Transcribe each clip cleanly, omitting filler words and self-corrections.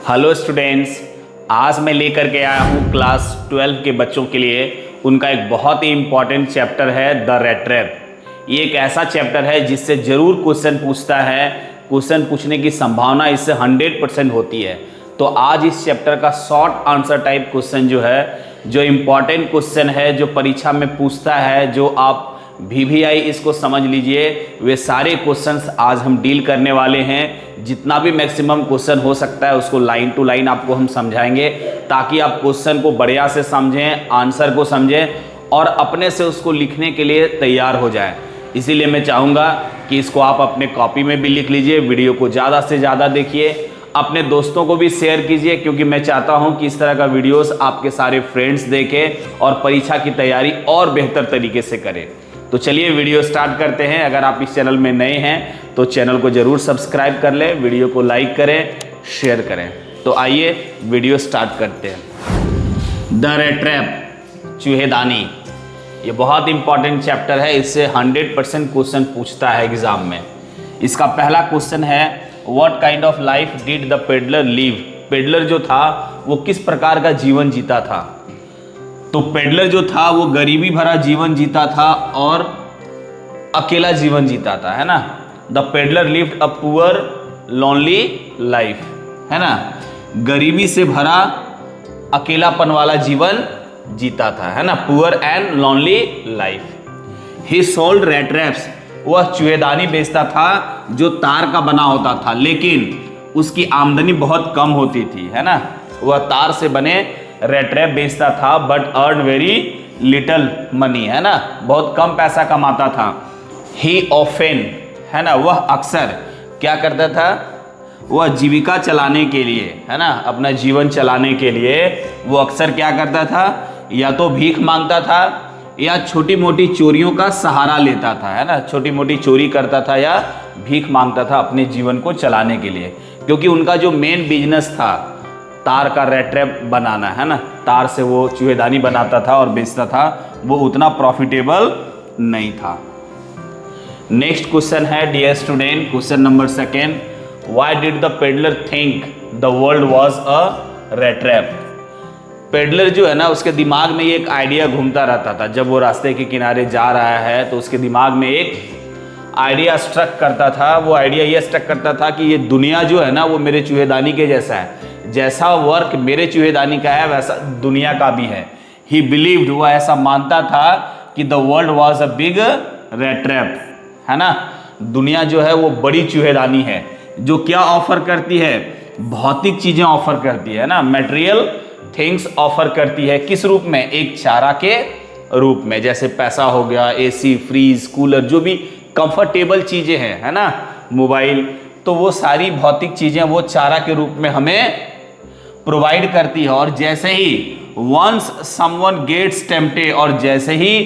Hello students, आज मैं लेकर के आया हूँ क्लास 12 के बच्चों के लिए उनका एक बहुत ही इम्पॉर्टेंट चैप्टर है द रैट रैप। ये एक ऐसा चैप्टर है जिससे ज़रूर क्वेश्चन पूछता है, क्वेश्चन पूछने की संभावना इससे 100% होती है। तो आज इस चैप्टर का शॉर्ट आंसर टाइप क्वेश्चन जो है, जो इम्पॉर्टेंट क्वेश्चन है, जो परीक्षा में पूछता है, जो आप VVI इसको समझ लीजिए, वे सारे क्वेश्चंस आज हम डील करने वाले हैं। जितना भी मैक्सिमम क्वेश्चन हो सकता है उसको लाइन टू लाइन आपको हम समझाएंगे, ताकि आप क्वेश्चन को बढ़िया से समझें, आंसर को समझें और अपने से उसको लिखने के लिए तैयार हो जाएं। इसीलिए मैं चाहूँगा कि इसको आप अपने कॉपी में भी लिख लीजिए, वीडियो को ज़्यादा से ज़्यादा देखिए, अपने दोस्तों को भी शेयर कीजिए, क्योंकि मैं चाहता हूं कि इस तरह का वीडियोस आपके सारे फ्रेंड्स देखें और परीक्षा की तैयारी और बेहतर तरीके से करें। तो चलिए वीडियो स्टार्ट करते हैं। अगर आप इस चैनल में नए हैं तो चैनल को जरूर सब्सक्राइब कर लें, वीडियो को लाइक करें, शेयर करें। तो आइए वीडियो स्टार्ट करते हैं। द रैट रैप, चूहेदानी, ये बहुत इंपॉर्टेंट चैप्टर है। इससे 100% क्वेश्चन पूछता है एग्जाम में। इसका पहला क्वेश्चन है, what kind of life did the peddler leave. Peddler जो था वो किस प्रकार का जीवन जीता था। तो पेडलर जो था वो गरीबी भरा जीवन जीता था और अकेला जीवन जीता था, है ना। The peddler lived a poor lonely life, है ना। गरीबी से भरा अकेलापन वाला जीवन जीता था, है ना, poor and lonely life. He sold rat traps, वह चूहेदानी बेचता था जो तार का बना होता था, लेकिन उसकी आमदनी बहुत कम होती थी, है ना। वह तार से बने रैट रैप बेचता था, but earn very little money, है ना, बहुत कम पैसा कमाता था। ही ऑफेन, है ना, वह अक्सर क्या करता था, वह जीविका चलाने के लिए, है ना, अपना जीवन चलाने के लिए वो अक्सर क्या करता था, या तो भीख मांगता था या छोटी मोटी चोरियों का सहारा लेता था, है ना। छोटी मोटी चोरी करता था या भीख मांगता था अपने जीवन को चलाने के लिए, क्योंकि उनका जो मेन बिजनेस था तार का रैट रैप बनाना, है ना, तार से वो चूहेदानी बनाता था और बेचता था, वो उतना प्रॉफिटेबल नहीं था। नेक्स्ट क्वेश्चन है dear student, question number 2, why did the peddler think the world was a rat trap. Peddler जो है ना, उसके दिमाग में एक आइडिया घूमता रहता था। जब वो रास्ते के किनारे जा रहा है तो उसके दिमाग में एक आइडिया स्ट्रक करता था। वो आइडिया ये स्ट्रक करता था कि ये दुनिया जो है ना वो मेरे चूहेदानी के जैसा है, जैसा वर्क मेरे चूहेदानी का है वैसा दुनिया का भी है। ही बिलीव्ड, वह ऐसा मानता था कि the world was a big rat trap, है ना। दुनिया जो है वो बड़ी चूहेदानी है, जो क्या ऑफर करती है, भौतिक चीजें ऑफर करती है ना, मटेरियल थिंग्स ऑफर करती है। किस रूप में, एक चारा के रूप में, जैसे पैसा हो गया, AC, फ्रीज, कूलर, जो भी कंफर्टेबल चीजें हैं, है ना, मोबाइल, तो वो सारी भौतिक चीजें वो चारा के रूप में हमें प्रोवाइड करती है। और जैसे ही वंस समवन गेट्स टेम्प्टेड, और जैसे ही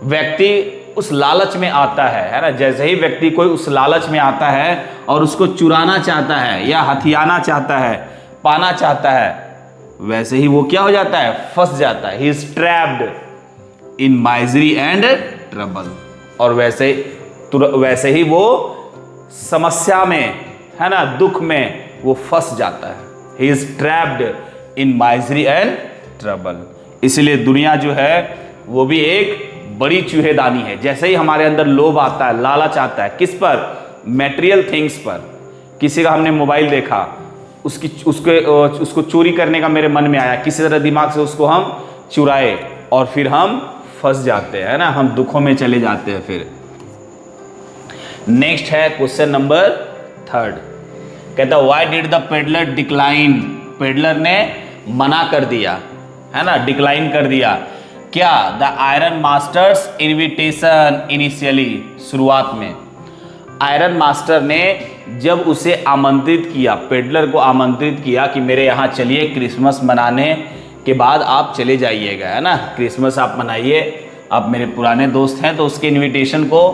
व्यक्ति उस लालच में आता है ना, जैसे ही व्यक्ति कोई उस लालच में आता है और उसको चुराना चाहता है या हथियाना चाहता है, पाना चाहता है, वैसे ही वो क्या हो जाता है, फंस जाता है। He is trapped in misery and trouble, और वैसे ही वो समस्या में, है ना, दुख में वो फंस जाता है। He is trapped in misery and trouble. इसलिए दुनिया जो है वो भी एक बड़ी चूहेदानी है। जैसे ही हमारे अंदर लोभ आता है, लालच आता है, किस पर, मटेरियल थिंग्स पर। किसी का हमने मोबाइल देखा, उसको चोरी करने का मेरे मन में आया, किसी तरह दिमाग से उसको हम चुराए और फिर हम फंस जाते हैं ना, हम दुखों में चले जाते हैं। फिर नेक्स्ट है क्वेश्चन नंबर 3, कहता why did the peddler decline. Peddler ने मना कर दिया, है ना, डिक्लाइन कर दिया क्या, the iron masters invitation initially. शुरुआत में आयरन मास्टर ने जब उसे आमंत्रित किया, पेडलर को आमंत्रित किया कि मेरे यहाँ चलिए, क्रिसमस मनाने के बाद आप चले जाइएगा, है ना, क्रिसमस आप मनाइए, आप मेरे पुराने दोस्त हैं। तो उसके इनविटेशन को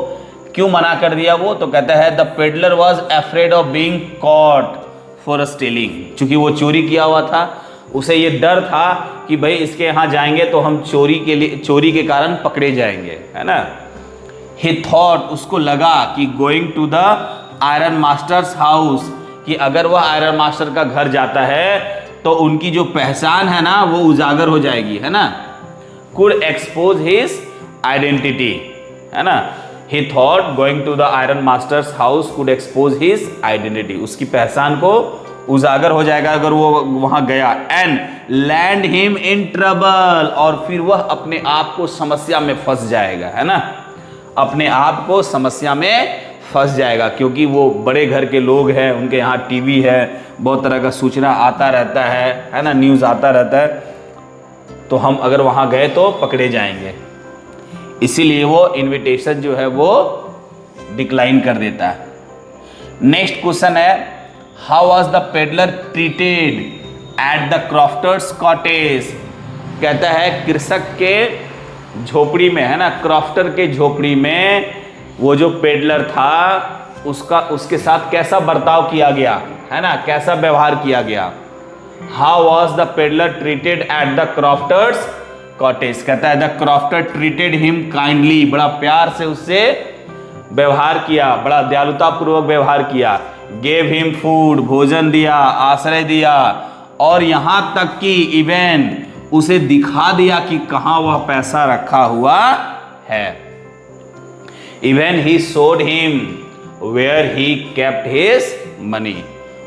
क्यों मना कर दिया वो, तो कहता है the peddler was afraid of being caught for stealing. चूंकि वो चोरी किया हुआ था, उसे ये डर था कि भाई इसके यहाँ जाएंगे तो हम चोरी के कारण पकड़े जाएंगे, है ना। ही थॉट, उसको लगा कि going to the iron master's house, कि अगर वह आयरन मास्टर का घर जाता है तो उनकी जो पहचान है ना वो उजागर हो जाएगी, है ना। कुड एक्सपोज हिज आइडेंटिटी, है ना। He thought going to the iron master's house could expose his identity, उसकी पहचान को उजागर हो जाएगा अगर वो वहां गया। And land him in trouble, और फिर वह अपने आप को समस्या में फंस जाएगा, है ना। अपने आप को समस्या में फंस जाएगा, क्योंकि वो बड़े घर के लोग हैं, उनके यहाँ टीवी है, बहुत तरह का सूचना आता रहता है ना, न्यूज़ आता रहता है, तो हम अगर वहाँ गए तो पकड़े जाएंगे। इसीलिए वो इनविटेशन जो है वो डिक्लाइन कर देता है। नेक्स्ट क्वेश्चन है, how was the peddler treated at the crofter's cottage. कहता है कृषक के झोपड़ी में, है ना, क्रॉफ्टर के झोपड़ी में वो जो पेडलर था उसके साथ कैसा बर्ताव किया गया, है ना, कैसा व्यवहार किया गया। How was the peddler treated at the crofter's cottage. कहता है the crofter treated him kindly, बड़ा प्यार से उससे व्यवहार किया, बड़ा दयालुता पूर्वक व्यवहार किया। गेव हिम फूड, भोजन दिया, आश्रय दिया, और यहां तक कि इवन उसे दिखा दिया कि कहां वह पैसा रखा हुआ है। Even he showed him where he kept his money,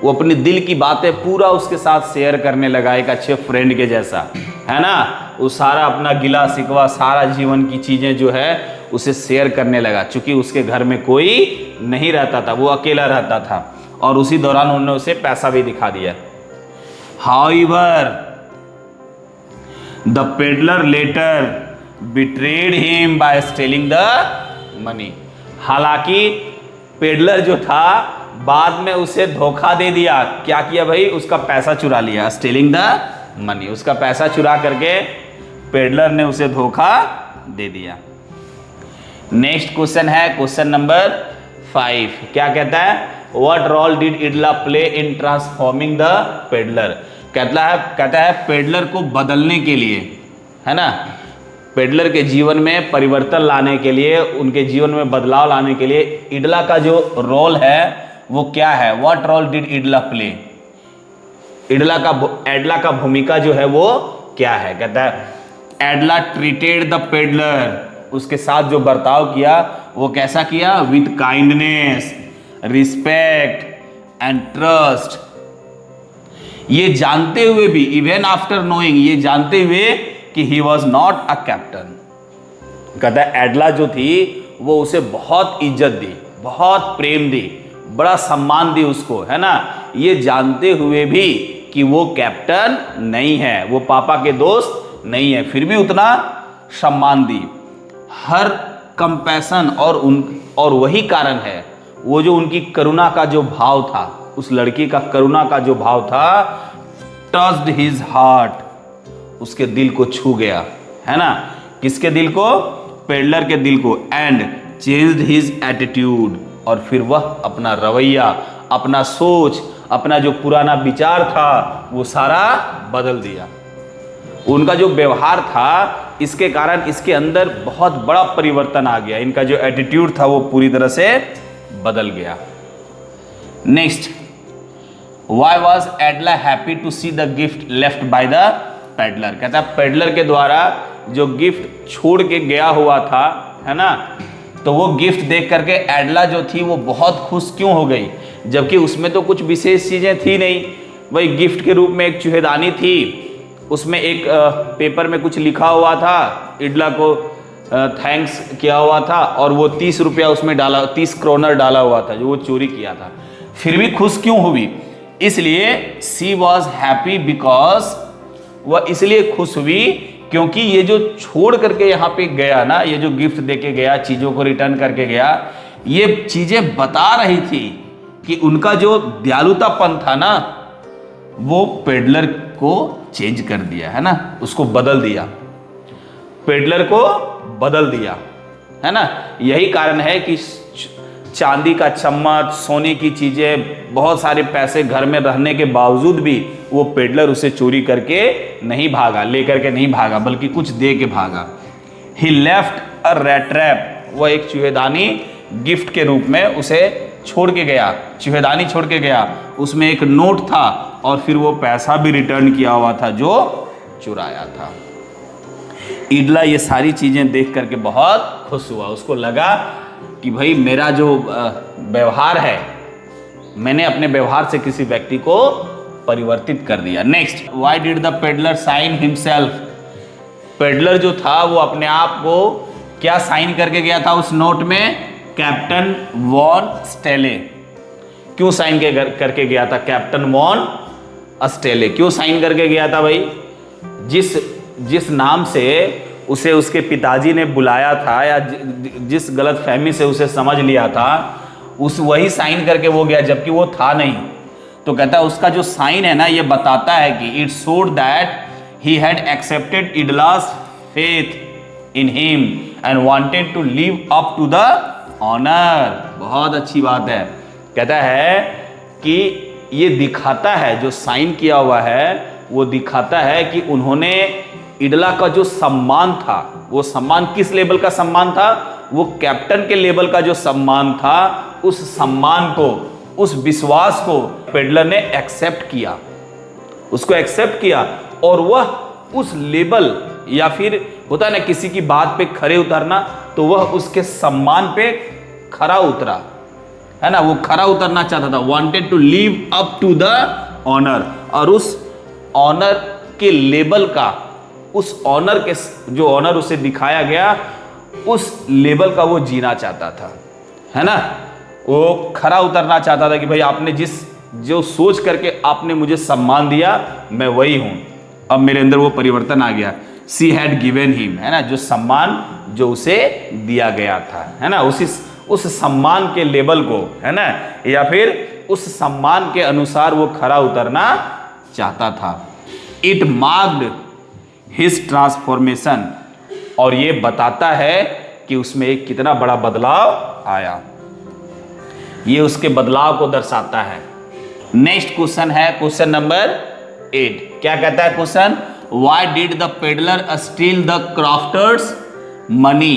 वो अपने दिल की बातें पूरा उसके साथ शेयर करने लगा, एक अच्छे फ्रेंड के जैसा, है ना। वो सारा अपना गिला शिकवा, सारा जीवन की चीजें जो है उसे शेयर करने लगा, चूंकि उसके घर में कोई नहीं रहता था, वो अकेला रहता था, और उसी दौरान उन्होंने उसे पैसा भी दिखा दिया। However the peddler later betrayed him by stealing the money. हालांकि पेडलर जो था बाद में उसे धोखा दे दिया। क्या किया भाई, उसका पैसा चुरा लिया, स्टीलिंग द मनी, उसका पैसा चुरा करके पेडलर ने उसे धोखा दे दिया। नेक्स्ट क्वेश्चन है क्वेश्चन नंबर 5। क्या कहता है, what role did Edla play in transforming the peddler. कहता है पेडलर को बदलने के लिए, है ना, पेडलर के जीवन में परिवर्तन लाने के लिए, उनके जीवन में बदलाव लाने के लिए इडला का जो रोल है वो क्या है। What role did Edla play, एडला का भूमिका जो है वो क्या है। कहता है एडला ट्रीटेड द पेडलर, उसके साथ जो बर्ताव किया वो कैसा किया, with kindness, respect and trust. ये जानते हुए भी, इवन आफ्टर नोइंग, ये जानते हुए कि he was not a captain. कहता है एडला जो थी वो उसे बहुत इज्जत दी, बहुत प्रेम दी, बड़ा सम्मान दी उसको, है ना, ये जानते हुए भी कि वो कैप्टन नहीं है, वो पापा के दोस्त नहीं है, फिर भी उतना सम्मान दी। हर कंपैशन, और वही कारण है, वो जो उनकी करुणा का जो भाव था, उस लड़की का करुणा का जो भाव था, टच्ड हिज हार्ट, उसके दिल को छू गया, है ना। किसके दिल को, पेडलर के दिल को। एंड चेंज्ड हिज एटीट्यूड, और फिर वह अपना रवैया, अपना सोच, अपना जो पुराना विचार था वो सारा बदल दिया। उनका जो व्यवहार था, इसके कारण इसके अंदर बहुत बड़ा परिवर्तन आ गया, इनका जो एटीट्यूड था वो पूरी तरह से बदल गया। Next, why was Edla happy to see the gift left by the peddler. कहता है पेडलर के द्वारा जो गिफ्ट छोड़ के गया हुआ था, है ना, तो वो गिफ्ट देख करके एडला जो थी वो बहुत खुश क्यों हो गई, जबकि उसमें तो कुछ विशेष चीजें थी नहीं। वही गिफ्ट के रूप में एक चूहेदानी थी, उसमें एक पेपर में कुछ लिखा हुआ था, इडला को थैंक्स किया हुआ था, और वो 30 रुपया उसमें डाला, 30 क्रोनर डाला हुआ था जो वो चोरी किया था। फिर भी खुश क्यों हुई, इसलिए सी वॉज हैप्पी बिकॉज, वह इसलिए खुश हुई क्योंकि ये जो छोड़ करके यहाँ पे गया ना, ये जो गिफ्ट देके गया, चीजों को रिटर्न करके गया, ये चीजें बता रही थी कि उनका जो दयालुतापन था ना वो पेडलर को चेंज कर दिया, है ना, उसको बदल दिया, पेडलर को बदल दिया, है ना। यही कारण है कि चांदी का चम्मच, सोने की चीजें, बहुत सारे पैसे घर में रहने के बावजूद भी वो पेडलर उसे चोरी करके नहीं भागा, लेकर के नहीं भागा, बल्कि कुछ दे के भागा। ही लेफ्ट अ रैट ट्रैप, वह एक चूहेदानी गिफ्ट के रूप में उसे छोड़ के गया, चूहेदानी छोड़ के गया, उसमें एक नोट था और फिर वो पैसा भी रिटर्न किया हुआ था जो चुराया था। ईडला ये सारी चीजें देख करके बहुत खुश हुआ। उसको लगा कि भाई मेरा जो व्यवहार है, मैंने अपने व्यवहार से किसी व्यक्ति को परिवर्तित कर दिया। Next, why did the peddler sign himself? Peddler जो था वो अपने आप को क्या साइन करके गया था उस नोट में? Captain von Stahle. क्यों साइन करके गया था कैप्टन वॉन स्टेले? क्यों साइन करके गया था भाई? जिस नाम से उसे उसके पिताजी ने बुलाया था या जिस गलत फहमी से उसे समझ लिया था, उस वही साइन करके वो गया, जबकि वो था नहीं। तो कहता है उसका जो साइन है ना, ये बताता है कि it showed that he had accepted Edla's faith in him and wanted to live up to the honour. बहुत अच्छी बात है। कहता है कि ये दिखाता है, जो साइन किया हुआ है वो दिखाता है कि उन्होंने इडला का जो सम्मान था, वो सम्मान किस लेवल का सम्मान था? वो कैप्टन के लेवल का जो सम्मान था, उस सम्मान को, उस विश्वास को पेडलर ने एक्सेप्ट किया, उसको एक्सेप्ट किया और वह उस लेवल, या फिर होता है ना किसी की बात पे खरे उतरना, तो वह उसके सम्मान पे खरा उतरा, है ना, वो खरा उतरना चाहता था। Wanted to live up to the honour, और उस ऑनर के लेवल का, उस ऑनर के जो ऑनर उसे दिखाया गया, उस लेवल का वो जीना चाहता था, है ना। वो खरा उतरना चाहता था कि भाई आपने जो सोच करके आपने मुझे सम्मान दिया, मैं वही हूं। अब मेरे अंदर वो परिवर्तन आ गया। सी हैड गिवन हिम, है ना, जो सम्मान जो उसे दिया गया था, है ना, उस सम्मान के लेवल को, है ना, या फिर उस सम्मान के अनुसार वो खरा उतरना चाहता था। इट मार्क्ड हिज ट्रांसफॉर्मेशन, और ये बताता है कि उसमें एक कितना बड़ा बदलाव आया, ये उसके बदलाव को दर्शाता है। नेक्स्ट क्वेश्चन है क्वेश्चन नंबर 8। क्या कहता है question? Why did the peddler steal the crofter's money?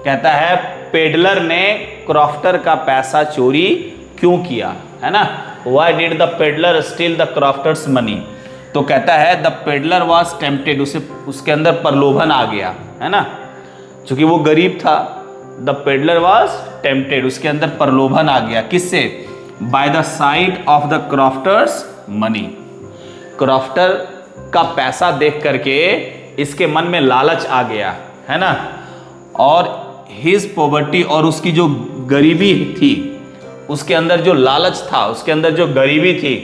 कहता है पेडलर ने क्रॉफ्टर का पैसा चोरी क्यों किया, है ना। Why did the peddler steal the crofter's money? तो कहता है द पेडलर वॉज टेम्पटेड, उसके अंदर प्रलोभन आ गया, है ना, क्योंकि वो गरीब था। द पेडलर वॉज टेम्पटेड, उसके अंदर प्रलोभन आ गया, किससे? By the sight of the crofter's money. Crofter का पैसा देख करके इसके मन में लालच आ गया, है ना, और हिज पॉवर्टी, और उसकी जो गरीबी थी, उसके अंदर जो लालच था, उसके अंदर जो गरीबी थी,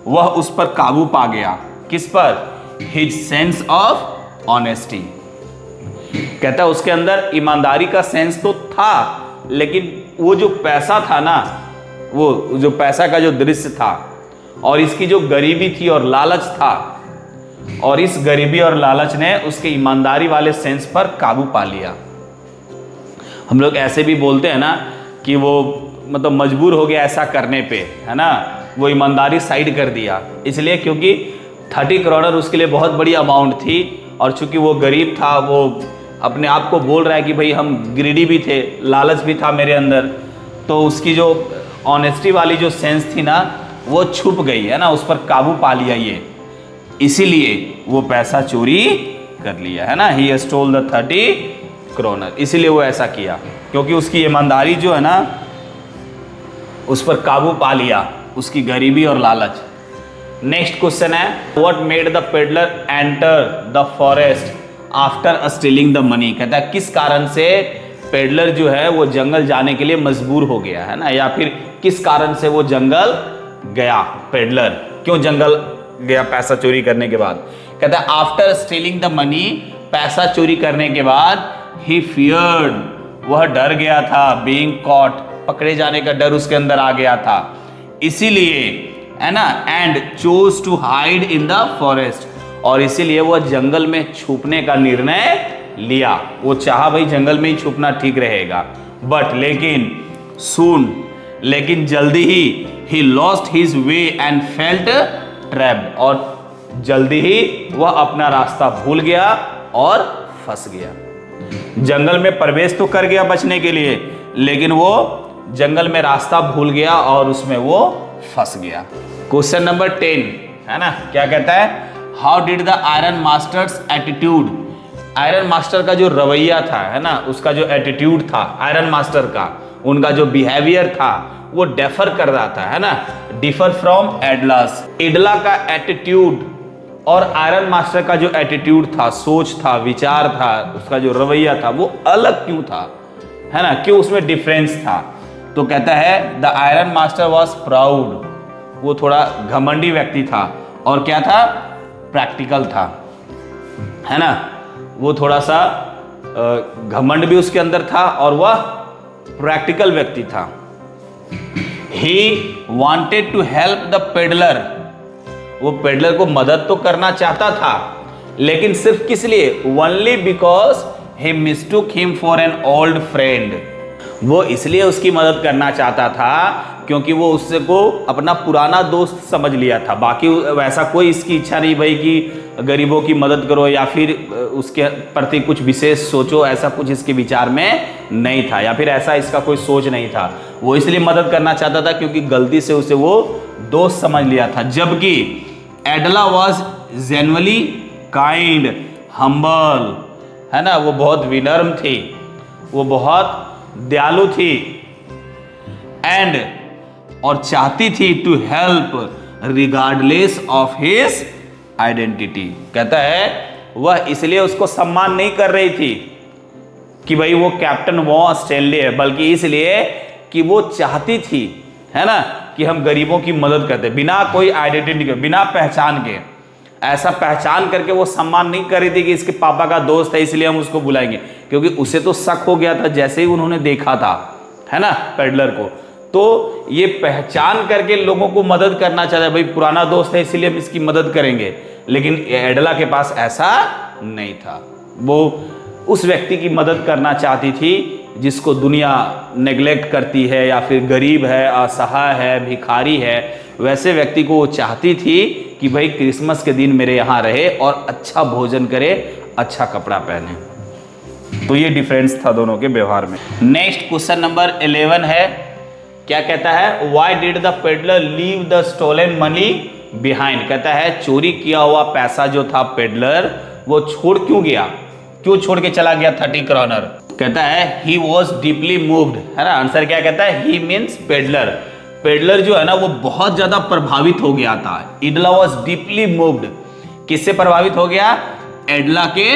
वह उस पर काबू पा गया। किस पर? His sense of honesty. कहता है उसके अंदर ईमानदारी का सेंस तो था, लेकिन वो जो पैसा था ना, वो जो पैसा का जो दृश्य था, और इसकी जो गरीबी थी और लालच था, और इस गरीबी और लालच ने उसके ईमानदारी वाले सेंस पर काबू पा लिया। हम लोग ऐसे भी बोलते हैं ना कि वो मतलब मजबूर हो गया ऐसा करने पे, है ना, वो ईमानदारी साइड कर दिया, इसलिए क्योंकि 30 करोड़ उसके लिए बहुत बड़ी अमाउंट थी, और चूंकि वो गरीब था, वो अपने आप को बोल रहा है कि भाई हम ग्रीडी भी थे, लालच भी था मेरे अंदर, तो उसकी जो ऑनेस्टी वाली जो सेंस थी ना, वो छुप गई, है ना, उस पर काबू पा लिया ये, इसीलिए वो पैसा चोरी कर लिया, है ना। ही स्टोल द 30 करोड़, इसीलिए वो ऐसा किया, क्योंकि उसकी ईमानदारी जो है ना, उस पर काबू पा लिया, उसकी गरीबी और लालच। नेक्स्ट क्वेश्चन है what made the peddler enter the forest after stealing the money? कहता है किस कारण से पेडलर जो है वो जंगल जाने के लिए मजबूर हो गया, है ना, या फिर किस कारण से वो जंगल गया? पेडलर क्यों जंगल गया पैसा चोरी करने के बाद? कहता है आफ्टर स्टीलिंग द मनी, पैसा चोरी करने के बाद, ही फियर्ड, वह डर गया था, बीइंग कॉट, पकड़े जाने का डर उसके अंदर आ गया था, इसीलिए, है ना, and chose to hide in the forest, और इसीलिए वह जंगल में छुपने का निर्णय लिया। वो चाहा भाई जंगल में ही छुपना ठीक रहेगा, बट लेकिन जल्दी he lost his way and felt trapped, और जल्दी ही वह अपना रास्ता भूल गया और फंस गया। जंगल में प्रवेश तो कर गया बचने के लिए, लेकिन वो जंगल में रास्ता भूल गया और उसमें वो फंस गया। क्वेश्चन नंबर 10 है ना, क्या कहता है, how did the iron masters attitude, iron master का जो रवैया था है ना, उसका जो एटीट्यूड था आयरन मास्टर का, उनका जो बिहेवियर था वो डिफर कर रहा था है ना, डिफर फ्रॉम एडलास। एडला का एटीट्यूड और आयरन मास्टर का जो एटीट्यूड था, सोच था, विचार था, उसका जो रवैया था वो अलग क्यों था, है ना, क्यों उसमें डिफरेंस था। तो कहता है the iron master was proud, वो थोड़ा घमंडी व्यक्ति था, और क्या था, प्रैक्टिकल था, है ना, वो थोड़ा सा घमंड भी उसके अंदर था और वह प्रैक्टिकल व्यक्ति था। He wanted to help the peddler, वो पेडलर को मदद तो करना चाहता था, लेकिन सिर्फ किस लिए, only because he mistook him for an old friend, वो इसलिए उसकी मदद करना चाहता था क्योंकि वो उससे को अपना पुराना दोस्त समझ लिया था। बाकी वैसा कोई इसकी इच्छा नहीं भाई कि गरीबों की मदद करो या फिर उसके प्रति कुछ विशेष सोचो, ऐसा कुछ इसके विचार में नहीं था, या फिर ऐसा इसका कोई सोच नहीं था। वो इसलिए मदद करना चाहता था क्योंकि गलती से उसे वो दोस्त समझ लिया था। जबकि एडला वॉज जेन्युइनली काइंड, हम्बल, है ना, वो बहुत विनम्र थी, वो बहुत दयालु थी, एंड और चाहती थी to help regardless of his identity. कहता है वह इसलिए उसको सम्मान नहीं कर रही थी कि भाई वो कैप्टन वॉ स्टैनली है, बल्कि इसलिए कि वो चाहती थी, है ना, कि हम गरीबों की मदद करते, बिना कोई आइडेंटिटी के, बिना पहचान के, ऐसा पहचान करके वो सम्मान नहीं कर रही थी कि इसके पापा का दोस्त है इसलिए हम उसको बुलाएंगे, क्योंकि उसे तो शक हो गया था जैसे ही उन्होंने देखा था, है ना, पेडलर को। तो ये पहचान करके लोगों को मदद करना चाहता है, भाई पुराना दोस्त है इसलिए हम इसकी मदद करेंगे, लेकिन एडला के पास ऐसा नहीं था। वो उस व्यक्ति की मदद करना चाहती थी जिसको दुनिया नेग्लेक्ट करती है, या फिर गरीब है, असहाय है, भिखारी है, वैसे व्यक्ति को वो चाहती थी कि भाई क्रिसमस के दिन मेरे यहाँ रहे और अच्छा भोजन करे, अच्छा कपड़ा पहने। तो ये डिफरेंस था दोनों के व्यवहार में। नेक्स्ट क्वेश्चन नंबर 11 है, क्या कहता है, why did the peddler leave the stolen money behind. कहता है चोरी किया हुआ पैसा जो था पेडलर वो छोड़ क्यों गया, क्यों छोड़ के चला गया 30 क्रॉनर। कहता है ही वॉज डीपली मूव्ड, है ना, आंसर क्या कहता है, ही मीन्स पेडलर, पेडलर जो है ना वो बहुत ज्यादा प्रभावित हो गया था। एडला वॉज डीपली मूव्ड, किससे प्रभावित हो गया, एडला के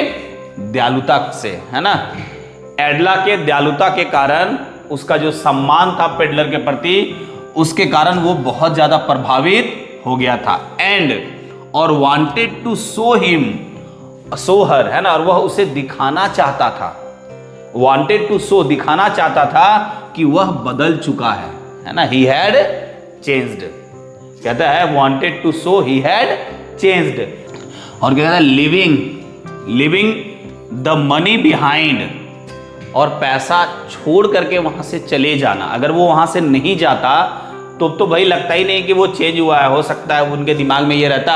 दयालुता से, है ना, एडला के दयालुता के कारण, उसका जो सम्मान था पेडलर के प्रति, उसके कारण वो बहुत ज्यादा प्रभावित हो गया था। एंड और wanted to show him, show her, है ना, और वह उसे दिखाना चाहता था, वांटेड टू शो, दिखाना चाहता था कि वह बदल चुका है ना, ही हैड चेंज्ड। कहता है wanted to show he had changed. और कहता है लिविंग द मनी बिहाइंड, और पैसा छोड़ करके वहां से चले जाना। अगर वो वहां से नहीं जाता तो भाई लगता ही नहीं कि वो चेंज हुआ है, हो सकता है उनके दिमाग में ये रहता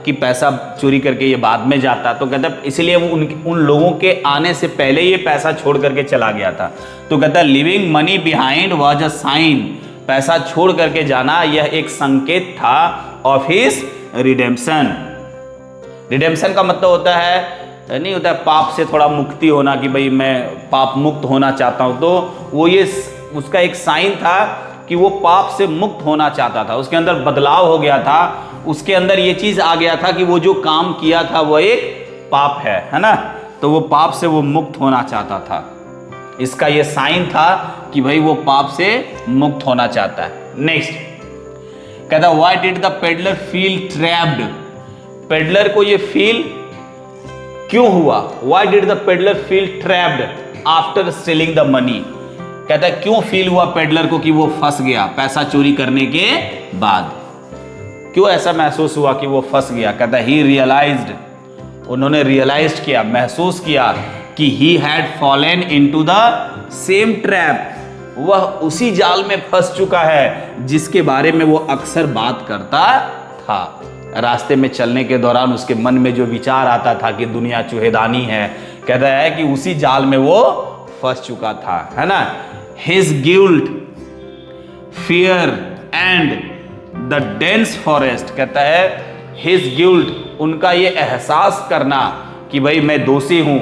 कि पैसा चोरी करके ये बाद में जाता। तो कहता इसलिए वो उन लोगों के आने से पहले ये पैसा छोड़ करके चला गया था। तो कहता living money behind was a sign, पैसा छोड़ करके जाना यह एक संकेत था ऑफ हिज रिडेम्पशन। रिडेम्पशन का मतलब होता है, नहीं होता है पाप से थोड़ा मुक्ति होना, कि भाई मैं पाप मुक्त होना चाहता हूं। तो वो ये उसका एक साइन था कि वो पाप से मुक्त होना चाहता था, उसके अंदर बदलाव हो गया था, उसके अंदर ये चीज आ गया था कि वो जो काम किया था वो एक पाप है ना, तो वो पाप से वो मुक्त होना चाहता था। इसका ये साइन था कि भाई वो पाप से मुक्त होना चाहता है। नेक्स्ट कहता why did the peddler feel trapped, peddler को ये फील क्यों हुआ, why did the peddler feel trapped after stealing the money. कहता है क्यों फील हुआ पेडलर को कि वो फंस गया पैसा चोरी करने के बाद, क्यों ऐसा महसूस हुआ कि वो फंस गया। कहता है ही रियलाइज्ड, उन्होंने रियलाइज किया, महसूस किया कि he had fallen into the same trap, वह उसी जाल में फंस चुका है जिसके बारे में वो अक्सर बात करता था। रास्ते में चलने के दौरान उसके मन में जो विचार आता था कि दुनिया चूहेदानी है, कहता है कि उसी जाल में वो फंस चुका था, है ना। His guilt, fear and the dense forest, कहता है his guilt, उनका ये एहसास करना कि भाई मैं दोषी हूं,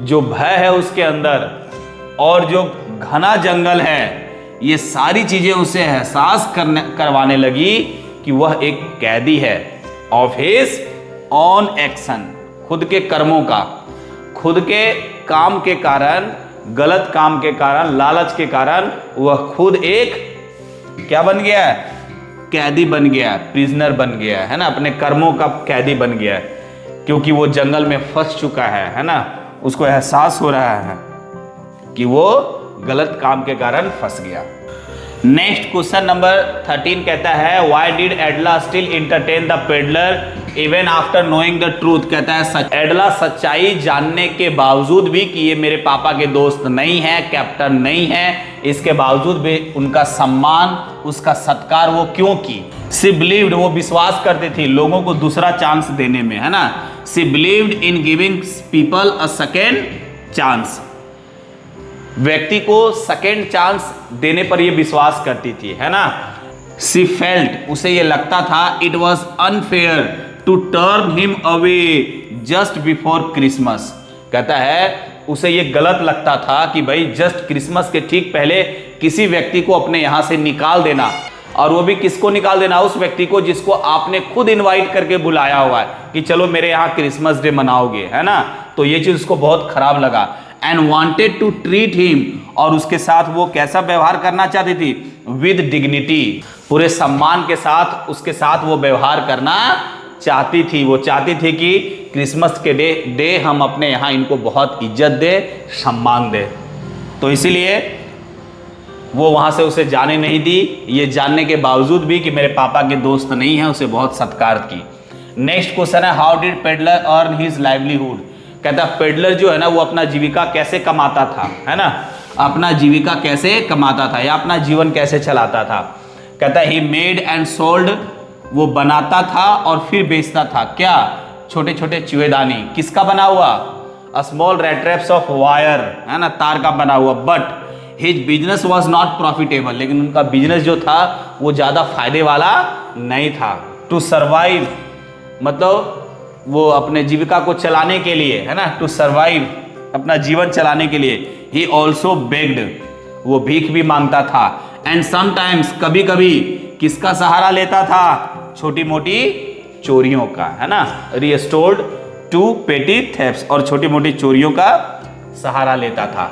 जो भय है उसके अंदर और जो घना जंगल है, ये सारी चीजें उसे एहसास करवाने लगी कि वह एक कैदी है ऑफ हिज ऑन एक्शन, खुद के कर्मों का, खुद के काम के कारण, गलत काम के कारण, लालच के कारण वह खुद एक क्या बन गया है, कैदी बन गया, प्रिजनर बन गया है ना, अपने कर्मों का कैदी बन गया, क्योंकि वो जंगल में फंस चुका है ना, उसको एहसास हो रहा है कि वो गलत काम के कारण फंस गया। नेक्स्ट क्वेश्चन नंबर 13 कहता है why did एडला still entertain the peddler even after knowing the truth, कहता है एडला सच्चाई जानने के बावजूद भी कि ये मेरे पापा के दोस्त नहीं है, कैप्टन नहीं है, इसके बावजूद भी उनका सम्मान, उसका सत्कार वो क्यों की? सी बिलीव्ड, वो विश्वास करती थी लोगों को दूसरा चांस देने में, है ना। She believed in giving people a second chance, व्यक्ति को सेकेंड चांस देने पर यह विश्वास करती थी, है ना। सी फेल्ट, उसे यह लगता था it was unfair to turn him away just before Christmas, कहता है उसे यह गलत लगता था कि भाई जस्ट क्रिसमस के ठीक पहले किसी व्यक्ति को अपने यहां से निकाल देना, और वो भी किसको निकाल देना? उस व्यक्ति को जिसको आपने खुद इनवाइट करके बुलाया हुआ है कि चलो मेरे यहाँ क्रिसमस डे मनाओगे, है ना। तो ये चीज उसको बहुत खराब लगा। And wanted to treat him, और उसके साथ वो कैसा व्यवहार करना चाहती थी? विद डिग्निटी, पूरे सम्मान के साथ उसके साथ वो व्यवहार करना चाहती थी। वो चाहती थी कि क्रिसमस के डे हम अपने यहाँ इनको बहुत इज्जत दे, सम्मान दे। तो इसीलिए वो वहां से उसे जाने नहीं दी, ये जानने के बावजूद भी कि मेरे पापा के दोस्त नहीं है, उसे बहुत सत्कार की। नेक्स्ट क्वेश्चन है how did peddler earn his livelihood, कहता है पेडलर जो है ना वो अपना जीविका कैसे कमाता था, है ना, अपना जीविका कैसे कमाता था या अपना जीवन कैसे चलाता था। कहता है ही मेड एंड सोल्ड, वो बनाता था और फिर बेचता था क्या? छोटे छोटे चूहेदानी, किसका बना हुआ? Small red traps of wire, है ना, तार का बना हुआ। But his business was not profitable, लेकिन उनका बिजनेस जो था वो ज़्यादा फायदे वाला नहीं था। टू सर्वाइव, मतलब वो अपने जीविका को चलाने के लिए, है ना, टू सर्वाइव, अपना जीवन चलाने के लिए। ही ऑल्सो बेग्ड, वो भीख भी मांगता था। एंड समटाइम्स, कभी कभी किसका सहारा लेता था? छोटी मोटी चोरियों का, है ना, रिस्टोर्ड टू पेटी थेफ्ट्स, और छोटी मोटी चोरियों का सहारा लेता था।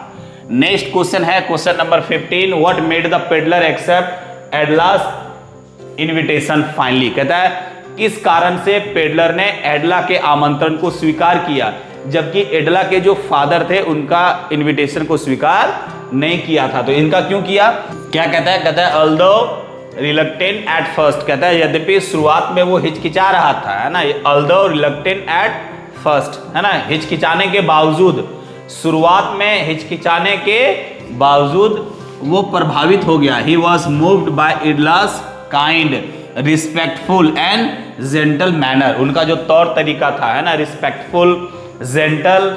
नेक्स्ट क्वेश्चन है question number 15 what made the peddler accept Edla's invitation finally, कहता है किस कारण से पेडलर ने एडला के आमंत्रण को स्वीकार किया, जबकि एडला के जो फादर थे उनका इनविटेशन को स्वीकार नहीं किया था। तो इनका क्यों किया? क्या कहता है? कहता है ऑल्दो रिलक्टेंट एट फर्स्ट, कहता है यद्यपि शुरुआत में वो हिचकिचा रहा था, है ना, ऑल्दो रिलक्टेंट एट फर्स्ट, है ना, हिचकिचाने के बावजूद, शुरुआत में हिचकिचाने के बावजूद वो प्रभावित हो गया। He was moved by Edla's kind respectful and gentle manner, उनका जो तौर तरीका था, है ना, रिस्पेक्टफुल, जेंटल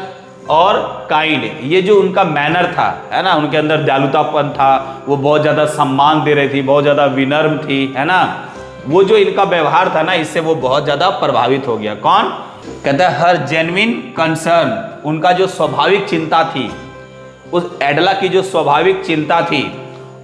और काइंड, ये जो उनका मैनर था, है ना, उनके अंदर दयालुतापन था, वो बहुत ज़्यादा सम्मान दे रही थी, बहुत ज़्यादा विनम्र थी, है ना, वो जो इनका व्यवहार था ना, इससे वो बहुत ज़्यादा प्रभावित हो गया। कौन? कहता है हर जेन्युइन कंसर्न, उनका जो स्वाभाविक चिंता थी, उस एडला की जो स्वाभाविक चिंता थी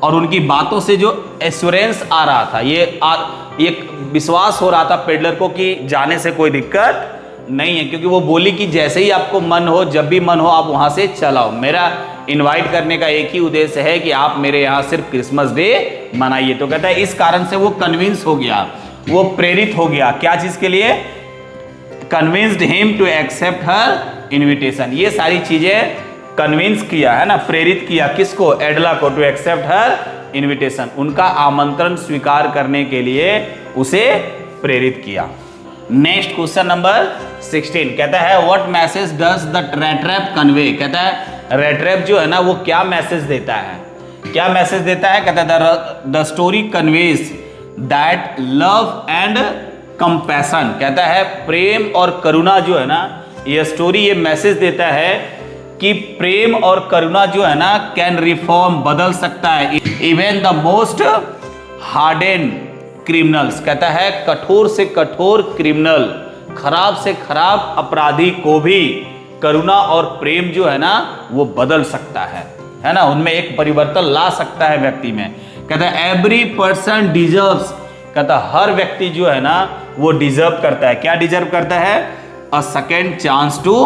और उनकी बातों से जो एश्योरेंस आ रहा था, ये विश्वास हो रहा था पेडलर को कि जाने से कोई दिक्कत नहीं है, क्योंकि वो बोली कि जैसे ही आपको मन हो, जब भी मन हो आप वहां से चलाओ, मेरा इनवाइट करने का एक ही उद्देश्य है कि आप मेरे यहाँ सिर्फ क्रिसमस डे मनाइए। तो कहता है इस कारण से वो कन्विंस हो गया, वो प्रेरित हो गया, क्या चीज के लिए? Convinced him to accept her invitation, ये सारी चीजें कन्विंस किया, है ना, प्रेरित किया किसको? एडला को, टू एक्सेप्ट हर इन्विटेशन, उनका आमंत्रण स्वीकार करने के लिए उसे प्रेरित किया। नेक्स्ट क्वेश्चन नंबर 16 कहता है what message does the rattrap convey, कहता है रेट्रैप जो है ना वो क्या मैसेज देता है? क्या मैसेज देता है? कहता है the story conveys that love and compassion, कहता है प्रेम और करुणा जो है ना, ये स्टोरी ये मैसेज देता है कि प्रेम और करुणा जो है ना कैन रिफॉर्म, बदल सकता है, even the most Harden criminals, कहता है कठोर से कठोर क्रिमिनल, खराब से खराब अपराधी को भी करुणा और प्रेम जो है ना वो बदल सकता है ना, उनमें एक परिवर्तन ला सकता है व्यक्ति में। कहता है एवरी पर्सन डिजर्व्स, कहता हर व्यक्ति जो है ना वो डिजर्व करता है, क्या डिजर्व करता है? A second chance to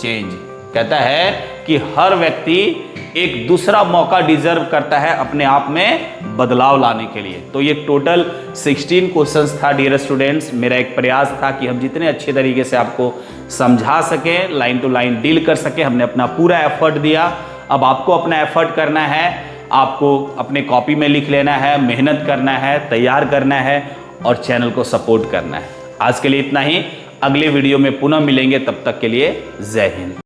change. कहता है कि हर व्यक्ति एक दूसरा मौका डिजर्व करता है अपने आप में बदलाव लाने के लिए। तो ये टोटल 16 क्वेश्चंस था डियर स्टूडेंट्स। मेरा एक प्रयास था कि हम जितने अच्छे तरीके से आपको समझा सकें, लाइन टू लाइन डील कर सकें, हमने अपना पूरा एफर्ट दिया। अब आपको अपना एफर्ट करना है, आपको अपने कॉपी में लिख लेना है, मेहनत करना है, तैयार करना है और चैनल को सपोर्ट करना है। आज के लिए इतना ही, अगले वीडियो में पुनः मिलेंगे, तब तक के लिए जय हिंद।